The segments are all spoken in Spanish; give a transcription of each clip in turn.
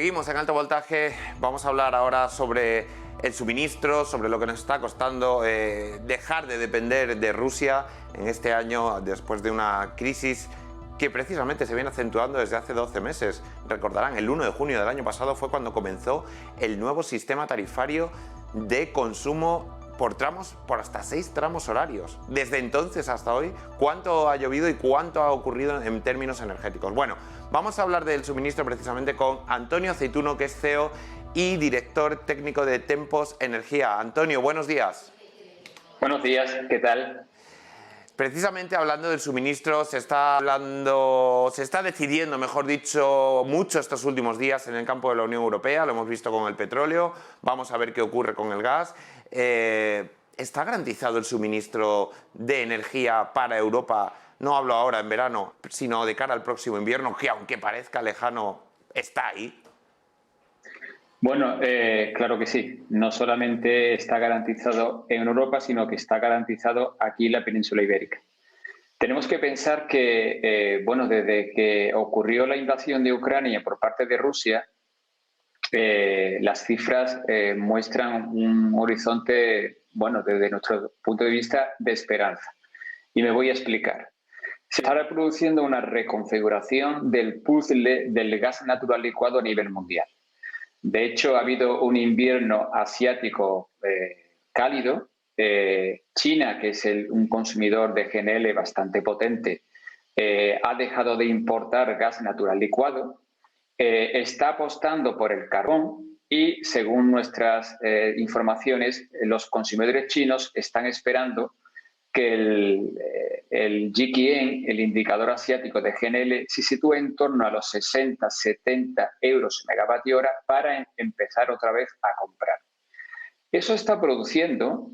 Seguimos en alto voltaje. Vamos a hablar ahora sobre el suministro, sobre lo que nos está costando dejar de depender de Rusia en este año después de una crisis que precisamente se viene acentuando desde hace 12 meses. Recordarán, el 1 de junio del año pasado fue cuando comenzó el nuevo sistema tarifario de consumo por tramos, por hasta 6 tramos horarios. Desde entonces hasta hoy, ¿cuánto ha llovido y cuánto ha ocurrido en términos energéticos? Bueno, vamos a hablar del suministro precisamente con Antonio Aceituno, que es CEO y director técnico de Tempos Energía. Antonio, buenos días. Buenos días, ¿qué tal? Precisamente hablando del suministro, se está decidiendo, mejor dicho, mucho estos últimos días en el campo de la Unión Europea. Lo hemos visto con el petróleo, vamos a ver qué ocurre con el gas. ¿Está garantizado el suministro de energía para Europa? No hablo ahora en verano, sino de cara al próximo invierno, que aunque parezca lejano, está ahí. Bueno, claro que sí. No solamente está garantizado en Europa, sino que está garantizado aquí en la península ibérica. Tenemos que pensar que, desde que ocurrió la invasión de Ucrania por parte de Rusia, las cifras muestran un horizonte, desde nuestro punto de vista, de esperanza. Y me voy a explicar. Se está reproduciendo una reconfiguración del puzzle del gas natural licuado a nivel mundial. De hecho, ha habido un invierno asiático cálido. China, que es un consumidor de GNL bastante potente, ha dejado de importar gas natural licuado, está apostando por el carbón y, según nuestras informaciones, los consumidores chinos están esperando que el GKN, el indicador asiático de GNL, se sitúe en torno a los 60-70 euros megavatio hora para empezar otra vez a comprar. Eso está produciendo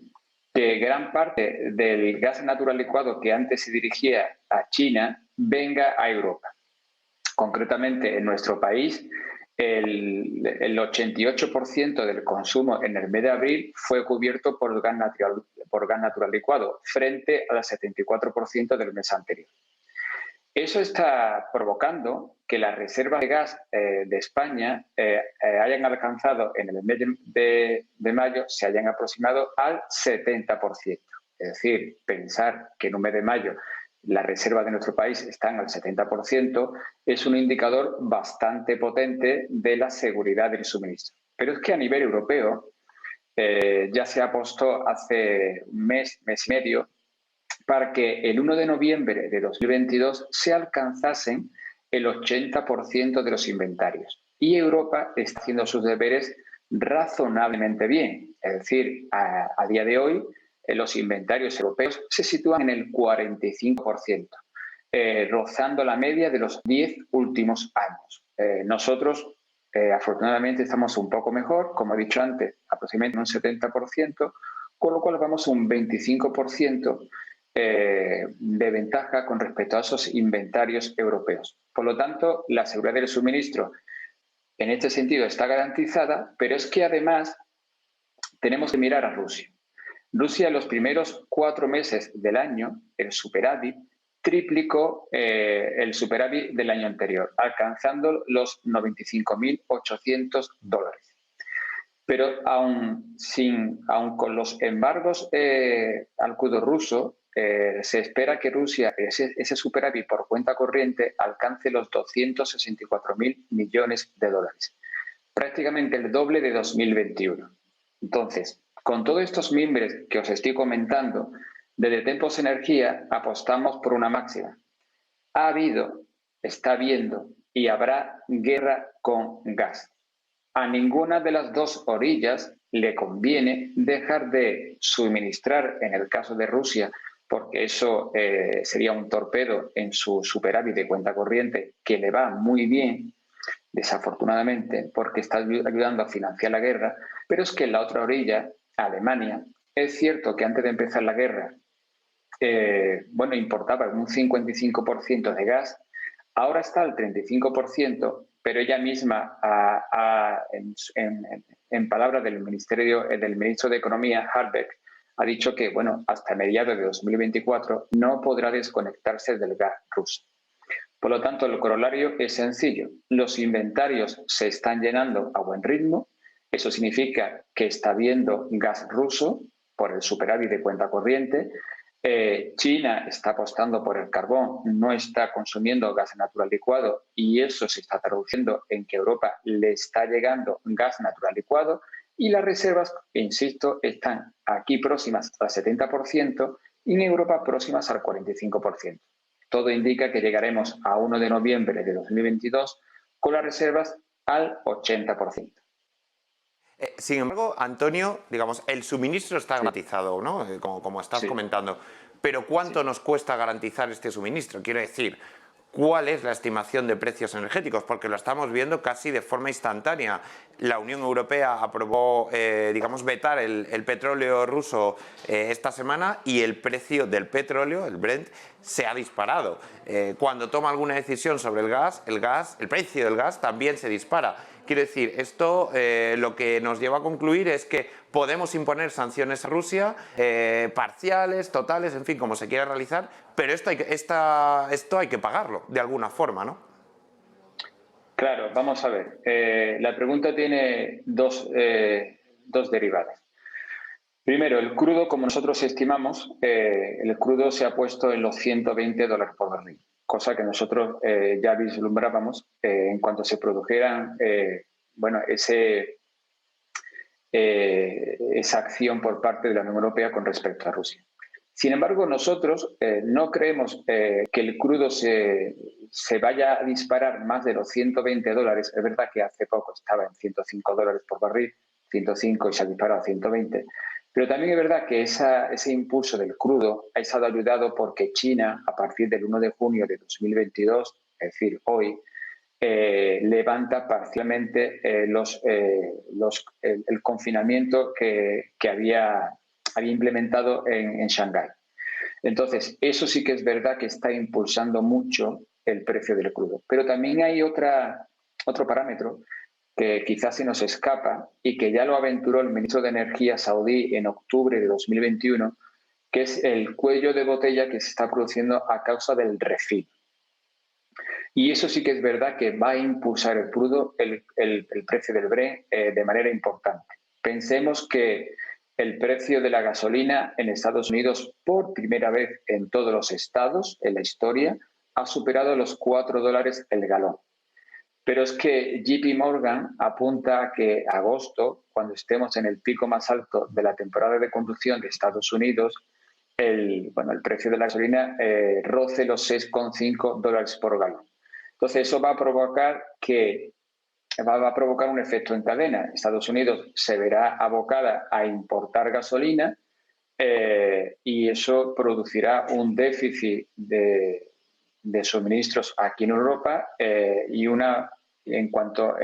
que gran parte del gas natural licuado que antes se dirigía a China venga a Europa. Concretamente, en nuestro país, el 88% del consumo en el mes de abril fue cubierto por gas natural licuado, frente al 74% del mes anterior. Eso está provocando que las reservas de gas de España hayan alcanzado en el mes de mayo, se hayan aproximado al 70%. Es decir, pensar que en un mes de mayo las reservas de nuestro país están al 70%, es un indicador bastante potente de la seguridad del suministro. Pero es que a nivel europeo ya se apostó hace un mes y medio, para que el 1 de noviembre de 2022 se alcanzasen el 80% de los inventarios. Y Europa está haciendo sus deberes razonablemente bien. Es decir, a día de hoy, los inventarios europeos se sitúan en el 45%, rozando la media de los 10 últimos años. Nosotros, afortunadamente, estamos un poco mejor, como he dicho antes, aproximadamente un 70%, con lo cual vamos un 25% de ventaja con respecto a esos inventarios europeos. Por lo tanto, la seguridad del suministro en este sentido está garantizada, pero es que además tenemos que mirar a Rusia. Rusia, en los primeros 4 meses del año, el superávit triplicó el superávit del año anterior, alcanzando los 95.800 dólares. Pero aún con los embargos al crudo ruso, se espera que Rusia, ese superávit por cuenta corriente, alcance los 264.000 millones de dólares. Prácticamente el doble de 2021. Entonces, con todos estos mimbres que os estoy comentando, desde Tempos Energía apostamos por una máxima. Ha habido, está habiendo y habrá guerra con gas. A ninguna de las dos orillas le conviene dejar de suministrar, en el caso de Rusia, porque eso sería un torpedo en su superávit de cuenta corriente, que le va muy bien, desafortunadamente, porque está ayudando a financiar la guerra, pero es que en la otra orilla, Alemania, es cierto que antes de empezar la guerra, importaba un 55% de gas, ahora está al 35%, pero ella misma, en palabras del ministro de Economía, Habeck, ha dicho que, hasta mediados de 2024 no podrá desconectarse del gas ruso. Por lo tanto, el corolario es sencillo. Los inventarios se están llenando a buen ritmo. Eso significa que está habiendo gas ruso por el superávit de cuenta corriente. China está apostando por el carbón, no está consumiendo gas natural licuado y eso se está traduciendo en que a Europa le está llegando gas natural licuado y las reservas, insisto, están aquí próximas al 70% y en Europa próximas al 45%. Todo indica que llegaremos a 1 de noviembre de 2022 con las reservas al 80%. Sin embargo, Antonio, digamos, el suministro está garantizado, ¿no? Como estás comentando. Pero ¿cuánto nos cuesta garantizar este suministro? Quiero decir, ¿cuál es la estimación de precios energéticos? Porque lo estamos viendo casi de forma instantánea. La Unión Europea aprobó, digamos, vetar el petróleo ruso esta semana y el precio del petróleo, el Brent, se ha disparado. Cuando toma alguna decisión sobre el precio del gas también se dispara. Quiero decir, esto lo que nos lleva a concluir es que podemos imponer sanciones a Rusia, parciales, totales, en fin, como se quiera realizar, pero esto hay que pagarlo de alguna forma, ¿no? Claro, vamos a ver. La pregunta tiene dos derivadas. Primero, el crudo, como nosotros estimamos, el crudo se ha puesto en los $120 por barril, cosa que nosotros ya vislumbrábamos en cuanto se produjeran esa acción por parte de la Unión Europea con respecto a Rusia. Sin embargo, nosotros no creemos que el crudo se vaya a disparar más de los $120. Es verdad que hace poco estaba en $105 por barril, 105 y se ha disparado a 120. Pero también es verdad que ese impulso del crudo ha estado ayudado porque China, a partir del 1 de junio de 2022, es decir, hoy, levanta parcialmente el confinamiento que había implementado en Shanghái. Entonces, eso sí que es verdad que está impulsando mucho el precio del crudo. Pero también hay otro parámetro que quizás se nos escapa y que ya lo aventuró el ministro de Energía saudí en octubre de 2021, que es el cuello de botella que se está produciendo a causa del refino. Y eso sí que es verdad que va a impulsar el crudo, el precio del Brent de manera importante. Pensemos que el precio de la gasolina en Estados Unidos, por primera vez en todos los estados en la historia, ha superado los $4 el galón. Pero es que JP Morgan apunta a que agosto, cuando estemos en el pico más alto de la temporada de conducción de Estados Unidos, el precio de la gasolina roce los $6,5 por galón. Entonces, eso va a provocar un efecto en cadena. Estados Unidos se verá abocada a importar gasolina y eso producirá un déficit de suministros aquí en Europa y en cuanto a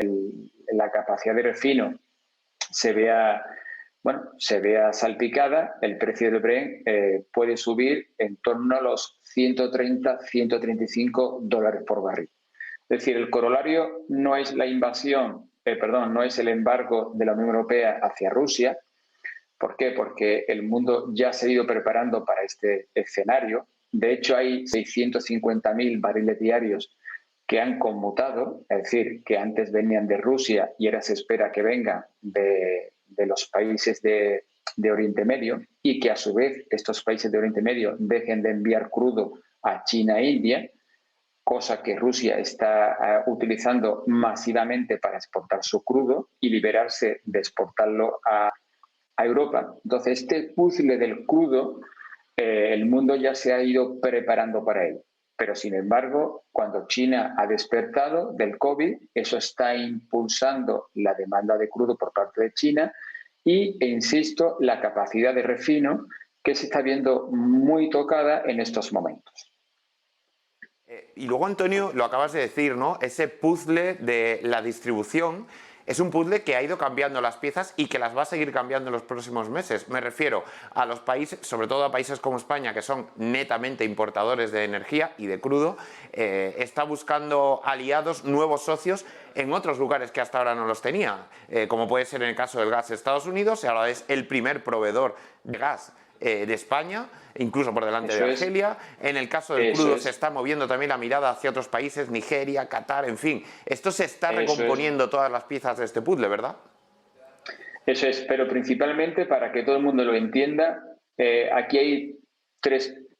la capacidad de refino se vea salpicada, el precio del Brent puede subir en torno a los 130, $135 por barril. Es decir, el corolario no es no es el embargo de la Unión Europea hacia Rusia. ¿Por qué? Porque el mundo ya se ha ido preparando para este escenario. De hecho, hay 650.000 barriles diarios que han conmutado, es decir, que antes venían de Rusia y ahora se espera que vengan de los países de Oriente Medio y que a su vez estos países de Oriente Medio dejen de enviar crudo a China e India, cosa que Rusia está utilizando masivamente para exportar su crudo y liberarse de exportarlo a Europa. Entonces, este puzzle del crudo, el mundo ya se ha ido preparando para él. Pero, sin embargo, cuando China ha despertado del COVID, eso está impulsando la demanda de crudo por parte de China e insisto, la capacidad de refino que se está viendo muy tocada en estos momentos. Y luego, Antonio, lo acabas de decir, ¿no? Ese puzzle de la distribución es un puzzle que ha ido cambiando las piezas y que las va a seguir cambiando en los próximos meses. Me refiero a los países, sobre todo a países como España, que son netamente importadores de energía y de crudo, está buscando aliados, nuevos socios en otros lugares que hasta ahora no los tenía, como puede ser en el caso del gas de Estados Unidos, y ahora es el primer proveedor de gas de España, incluso por delante Eso de es. Argelia. En el caso del Eso crudo es. se está moviendo también la mirada hacia otros países, Nigeria, Qatar, en fin. Esto se está Eso es. recomponiendo todas las piezas de este puzzle, ¿verdad? Eso es, pero principalmente para que todo el mundo lo entienda, aquí hay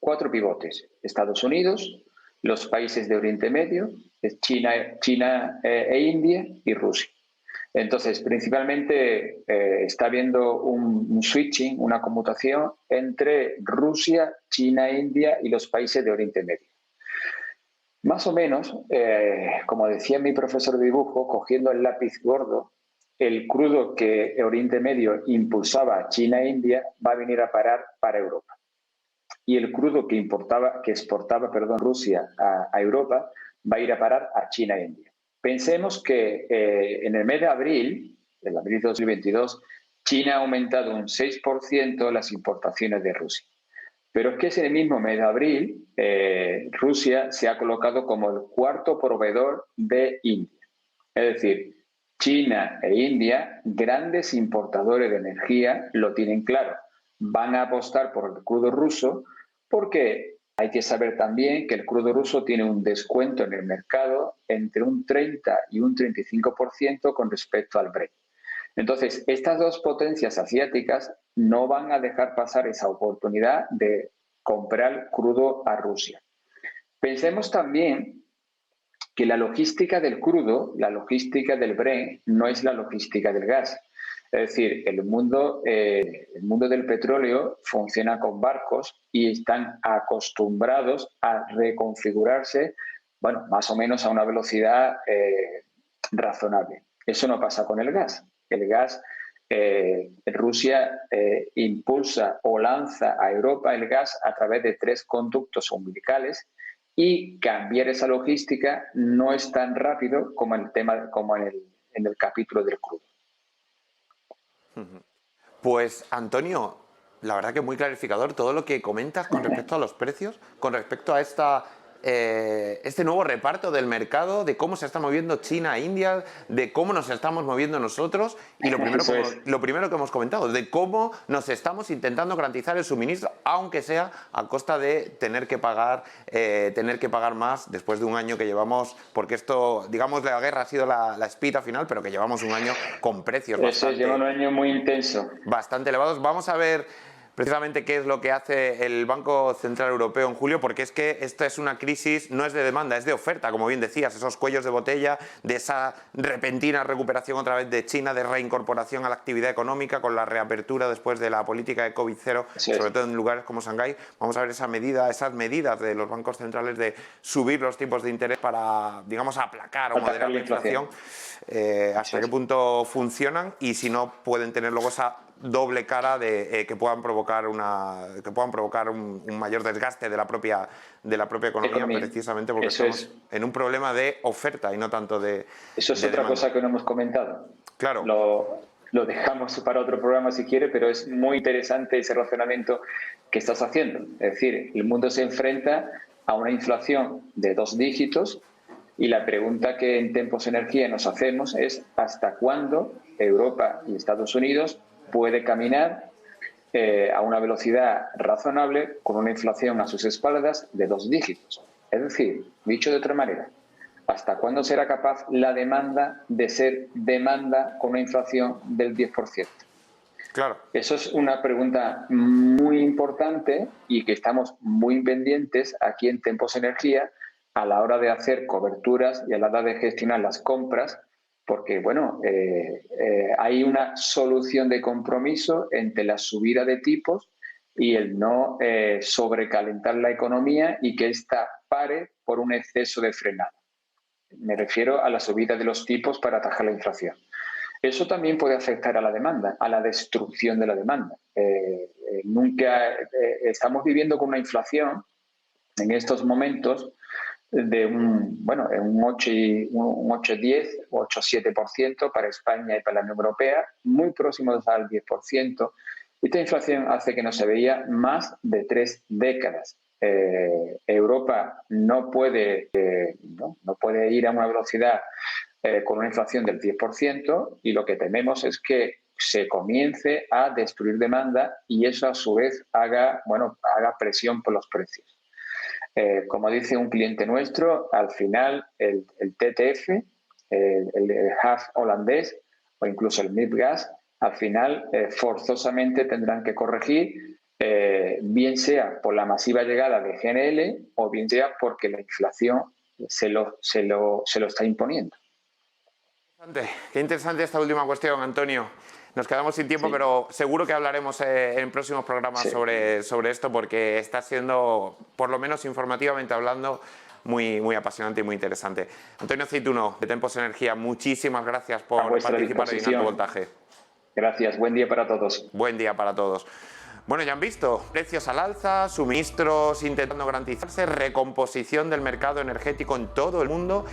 cuatro pivotes. Estados Unidos, los países de Oriente Medio, China e India y Rusia. Entonces, principalmente está habiendo un switching, una conmutación entre Rusia, China, India y los países de Oriente Medio. Más o menos, como decía mi profesor de dibujo, cogiendo el lápiz gordo, el crudo que Oriente Medio impulsaba a China e India va a venir a parar para Europa. Y el crudo que exportaba Rusia a Europa va a ir a parar a China e India. Pensemos que en el mes de abril, el abril de 2022, China ha aumentado un 6% las importaciones de Rusia. Pero es que en el mismo mes de abril, Rusia se ha colocado como el cuarto proveedor de India. Es decir, China e India, grandes importadores de energía, lo tienen claro. Van a apostar por el crudo ruso porque hay que saber también que el crudo ruso tiene un descuento en el mercado entre un 30 y un 35% con respecto al Brent. Entonces, estas dos potencias asiáticas no van a dejar pasar esa oportunidad de comprar crudo a Rusia. Pensemos también que la logística del crudo, la logística del Brent, no es la logística del gas. Es decir, el mundo del petróleo funciona con barcos y están acostumbrados a reconfigurarse, bueno, más o menos a una velocidad razonable. Eso no pasa con el gas. El gas, Rusia impulsa o lanza a Europa el gas a través de 3 conductos umbilicales y cambiar esa logística no es tan rápido como en el capítulo del crudo. Pues Antonio, la verdad que muy clarificador todo lo que comentas con respecto a los precios, con respecto a este nuevo reparto del mercado, de cómo se está moviendo China e India, de cómo nos estamos moviendo nosotros y lo primero que hemos comentado, de cómo nos estamos intentando garantizar el suministro, aunque sea a costa de tener que pagar más después de un año que llevamos, porque esto, digamos, la guerra ha sido la espita final, pero que llevamos un año con precios lleva un año muy intenso. Bastante elevados. Vamos a ver precisamente qué es lo que hace el Banco Central Europeo en julio, porque es que esta es una crisis, no es de demanda, es de oferta, como bien decías, esos cuellos de botella, de esa repentina recuperación otra vez de China, de reincorporación a la actividad económica con la reapertura después de la política de COVID-0, sobre todo en lugares como Shanghái. Vamos a ver esas medidas de los bancos centrales de subir los tipos de interés para, digamos, aplacar o moderar la inflación, hasta qué punto funcionan y si no pueden tener luego esa doble cara de que puedan provocar un mayor desgaste de la propia economía, precisamente porque estamos en un problema de oferta y no tanto de eso es de otra demanda. cosa que no hemos comentado. Claro. Lo dejamos para otro programa si quiere, pero es muy interesante ese razonamiento que estás haciendo. Es decir, el mundo se enfrenta a una inflación de 2 dígitos y la pregunta que en Tempos Energía nos hacemos es ¿hasta cuándo Europa y Estados Unidos puede caminar a una velocidad razonable con una inflación a sus espaldas de 2 dígitos? Es decir, dicho de otra manera, ¿hasta cuándo será capaz la demanda de ser demanda con una inflación del 10%? Claro. Eso es una pregunta muy importante y que estamos muy pendientes aquí en Tempos Energía a la hora de hacer coberturas y a la hora de gestionar las compras, porque bueno, hay una solución de compromiso entre la subida de tipos y el no sobrecalentar la economía y que ésta pare por un exceso de frenada. Me refiero a la subida de los tipos para atajar la inflación. Eso también puede afectar a la demanda, a la destrucción de la demanda. Estamos viviendo con una inflación en estos momentos de un 8,10 o 8,7% para España y para la Unión Europea, muy próximos al 10%. Esta inflación hace que no se veía más de 3 décadas. Europa no puede ir a una velocidad con una inflación del 10% y lo que tememos es que se comience a destruir demanda y eso a su vez haga presión por los precios. Como dice un cliente nuestro, al final el TTF, el hub holandés o incluso el MIPGAS, al final forzosamente tendrán que corregir, bien sea por la masiva llegada de GNL o bien sea porque la inflación se lo está imponiendo. Qué interesante esta última cuestión, Antonio. Nos quedamos sin tiempo, pero seguro que hablaremos en próximos programas sobre esto, porque está siendo, por lo menos informativamente hablando, muy apasionante y muy interesante. Antonio Aceituno, de Tempos Energía, muchísimas gracias por participar en Alto Voltaje. Gracias, buen día para todos. Buen día para todos. Bueno, ya han visto, precios al alza, suministros intentando garantizarse, recomposición del mercado energético en todo el mundo